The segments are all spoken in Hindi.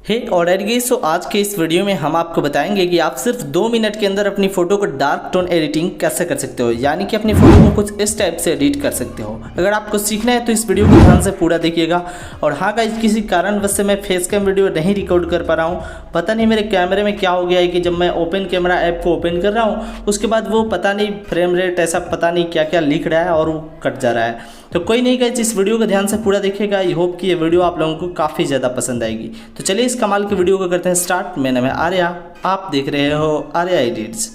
और सो आज के इस वीडियो में हम आपको बताएंगे कि आप सिर्फ 2 मिनट के अंदर अपनी फ़ोटो को डार्क टोन एडिटिंग कैसे कर सकते हो, यानी कि अपनी फ़ोटो को कुछ इस टाइप से एडिट कर सकते हो। अगर आपको सीखना है तो इस वीडियो को ध्यान से पूरा देखिएगा। और हाँ गाइस, किसी कारणवश से मैं फेस कैम वीडियो नहीं रिकॉर्ड कर पा रहा हूँ। पता नहीं मेरे कैमरे में क्या हो गया है कि जब मैं ओपन कैमरा ऐप को ओपन कर रहा हूँ उसके बाद वो पता नहीं फ्रेम रेट ऐसा पता नहीं क्या क्या लिख रहा है और वो कट जा रहा है। तो कोई नहीं गाइस, इस वीडियो को ध्यान से पूरा देखिएगा। आई होप कि ये वीडियो आप लोगों को काफ़ी ज़्यादा पसंद आएगी। तो चलिए इस कमाल की वीडियो को करते हैं स्टार्ट। मेरा नाम है आर्या, आप देख रहे हो आर्या एडिट्स।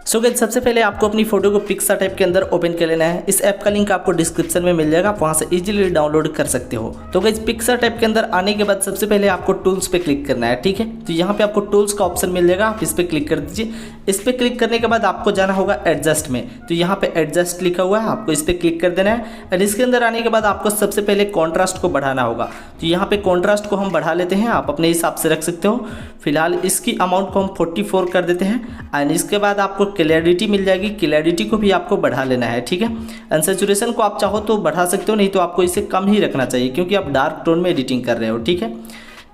सो गाइस, सबसे पहले आपको अपनी फोटो को पिक्सार्ट ऐप के अंदर ओपन कर लेना है। इस ऐप का लिंक आपको डिस्क्रिप्शन में मिल जाएगा, आप वहाँ से इजीली डाउनलोड कर सकते हो। तो गाइस, पिक्सार्ट ऐप के अंदर आने के बाद सबसे पहले आपको टूल्स पे क्लिक करना है, ठीक है। तो यहाँ पे आपको टूल्स का ऑप्शन मिल जाएगा, आप इस पर क्लिक कर दीजिए। इस पर क्लिक करने के बाद आपको जाना होगा एडजस्ट में। तो यहाँ पे एडजस्ट लिखा हुआ है, आपको इस पर क्लिक कर देना है। और इसके अंदर आने के बाद आपको सबसे पहले कॉन्ट्रास्ट को बढ़ाना होगा। तो यहाँ पे कॉन्ट्रास्ट को हम बढ़ा लेते हैं, आप अपने हिसाब से रख सकते हो। फिलहाल इसकी अमाउंट को हम 44 कर देते हैं। एंड इसके बाद आपको क्लैरिटी मिल जाएगी, क्लैरिटी को भी आपको बढ़ा लेना है, ठीक है। एंड सैचुरेशन को आप चाहो तो बढ़ा सकते हो, नहीं तो आपको इसे कम ही रखना चाहिए क्योंकि आप डार्क टोन में एडिटिंग कर रहे हो, ठीक है।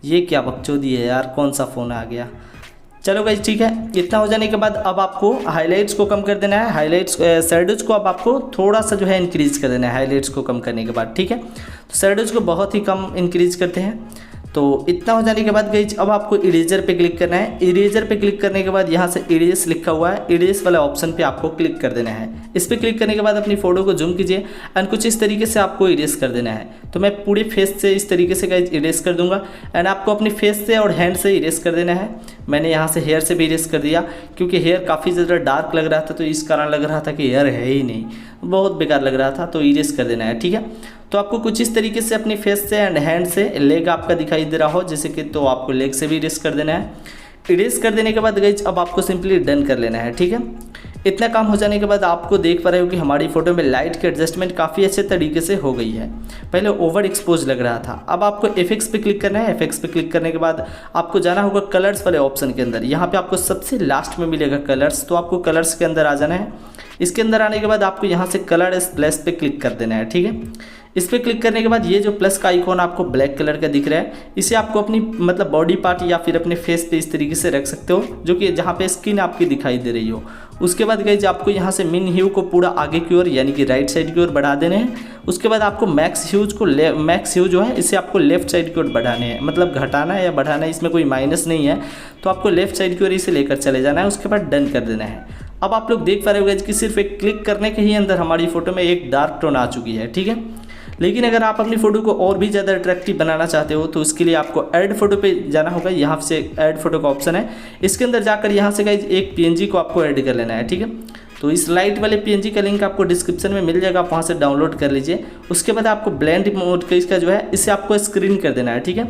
ये क्या बकचोदी है यार, कौन सा फ़ोन आ गया। चलो गाइस, ठीक है। इतना हो जाने के बाद अब आपको हाइलाइट्स को कम कर देना है। हाइलाइट्स शैडोज को अब आपको थोड़ा सा जो है इंक्रीज कर देना है हाइलाइट्स को कम करने के बाद, ठीक है। तो शैडोज को बहुत ही कम इंक्रीज करते हैं। तो इतना हो जाने के बाद गाइस, अब आपको इरेजर पे क्लिक करना है। इरेजर पे क्लिक करने के बाद यहाँ से इरेज लिखा हुआ है, इरेज वाला ऑप्शन पे आपको क्लिक कर देना है। इस पर क्लिक करने के बाद अपनी फ़ोटो को जूम कीजिए एंड कुछ इस तरीके से आपको इरेज कर देना है। तो मैं पूरे फेस से इस तरीके से गाइस इरेज कर दूंगा। एंड आपको अपनी फेस से और हैंड से इरेज कर देना है। मैंने यहाँ से हेयर से भी इरेज कर दिया क्योंकि हेयर काफ़ी ज़्यादा डार्क लग रहा था, तो इस कारण लग रहा था कि हेयर है ही नहीं, बहुत बेकार लग रहा था। तो इरेज कर देना है, ठीक है। तो आपको कुछ इस तरीके से अपनी फेस से एंड हैंड से, लेग आपका दिखाई दे रहा हो जैसे कि, तो आपको लेग से भी इरेज कर देना है। इरेज कर देने के बाद गाइस अब आपको सिंपली डन कर लेना है, ठीक है। इतना काम हो जाने के बाद आपको देख पा रहे हो कि हमारी फोटो में लाइट की एडजस्टमेंट काफ़ी अच्छे तरीके से हो गई है। पहले ओवर एक्सपोज लग रहा था। अब आपको एफेक्ट्स पे क्लिक करना है। एफेक्ट्स पे क्लिक करने के बाद आपको जाना होगा कलर्स वाले ऑप्शन के अंदर। यहाँ पे आपको सबसे लास्ट में मिलेगा कलर्स, तो आपको कलर्स के अंदर आ जाना है। इसके अंदर आने के बाद आपको यहाँ से कलर प्लस पे क्लिक कर देना है, ठीक है। इस पर क्लिक करने के बाद ये जो प्लस का आइकॉन आपको ब्लैक कलर का दिख रहा है, इसे आपको अपनी मतलब बॉडी पार्ट या फिर अपने फेस पे इस तरीके से रख सकते हो, जो कि जहाँ पे स्किन आपकी दिखाई दे रही हो। उसके बाद गाइस आपको यहाँ से मिन ह्यू को पूरा आगे की ओर यानी कि राइट साइड की ओर बढ़ा देने हैं। उसके बाद आपको मैक्स ह्यू जो है इसे आपको लेफ्ट साइड की ओर बढ़ाने हैं, मतलब घटाना है या बढ़ाना है, इसमें कोई माइनस नहीं है। तो आपको लेफ्ट साइड की ओर इसे लेकर चले जाना है। उसके बाद डन कर देना है। अब आप लोग देख पा रहे हो गाइस कि सिर्फ एक क्लिक करने के ही अंदर हमारी फोटो में एक डार्क टोन आ चुकी है, ठीक है। लेकिन अगर आप अपनी फ़ोटो को और भी ज़्यादा अट्रैक्टिव बनाना चाहते हो तो उसके लिए आपको ऐड फोटो पे जाना होगा। यहाँ से ऐड फोटो का ऑप्शन है, इसके अंदर जाकर यहाँ से गाइस एक पीएनजी को आपको ऐड कर लेना है, ठीक है। तो इस लाइट वाले पीएनजी का लिंक आपको डिस्क्रिप्शन में मिल जाएगा, आप वहाँ से डाउनलोड कर लीजिए। उसके बाद आपको ब्लेंड मोड का इसका जो है इसे आपको स्क्रीन कर देना है, ठीक है।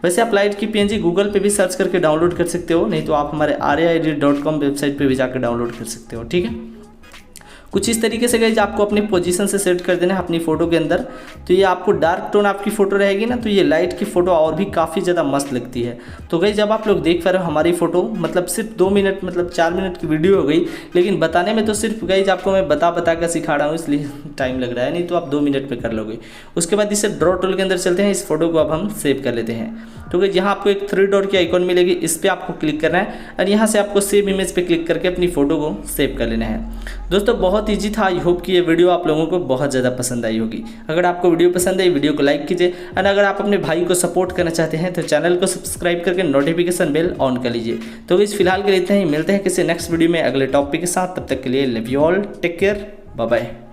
वैसे आप लाइट की पीएनजी गूगल पे भी सर्च करके डाउनलोड कर सकते हो, नहीं तो आप हमारे aryaedit.com वेबसाइट पे भी जाकर डाउनलोड कर सकते हो, ठीक है। कुछ इस तरीके से गाइस आपको अपनी पोजीशन से सेट कर देना है अपनी फ़ोटो के अंदर। तो ये आपको डार्क टोन आपकी फ़ोटो रहेगी ना, तो ये लाइट की फ़ोटो और भी काफ़ी ज़्यादा मस्त लगती है। तो गाइस जब आप लोग देख पा रहे हो हमारी फ़ोटो, मतलब सिर्फ 2 मिनट मतलब 4 मिनट की वीडियो हो गई, लेकिन बताने में तो सिर्फ गाइस आपको मैं बता कर सिखा रहा हूँ, इसलिए टाइम लग रहा है, नहीं तो आप 2 मिनट में कर लोगे। उसके बाद इसे ड्रॉ टूल के अंदर चलते हैं। इस फोटो को अब हम सेव कर लेते हैं। तो गाइस यहाँ आपको एक 3 डॉट की आइकॉन मिलेगी, इस पर आपको क्लिक करना है और यहाँ से आपको सेव इमेज पे क्लिक करके अपनी फ़ोटो को सेव कर लेना है। दोस्तों बहुत ईजी था। आई होप कि ये वीडियो आप लोगों को बहुत ज़्यादा पसंद आई होगी। अगर आपको वीडियो पसंद आई, वीडियो को लाइक कीजिए। और अगर आप अपने भाई को सपोर्ट करना चाहते हैं तो चैनल को सब्सक्राइब करके नोटिफिकेशन बेल ऑन कर लीजिए। तो इस फिलहाल के लिए इतना ही, मिलते हैं किसी नेक्स्ट वीडियो में अगले टॉपिक के साथ। तब तक के लिए love you all, take care, bye bye.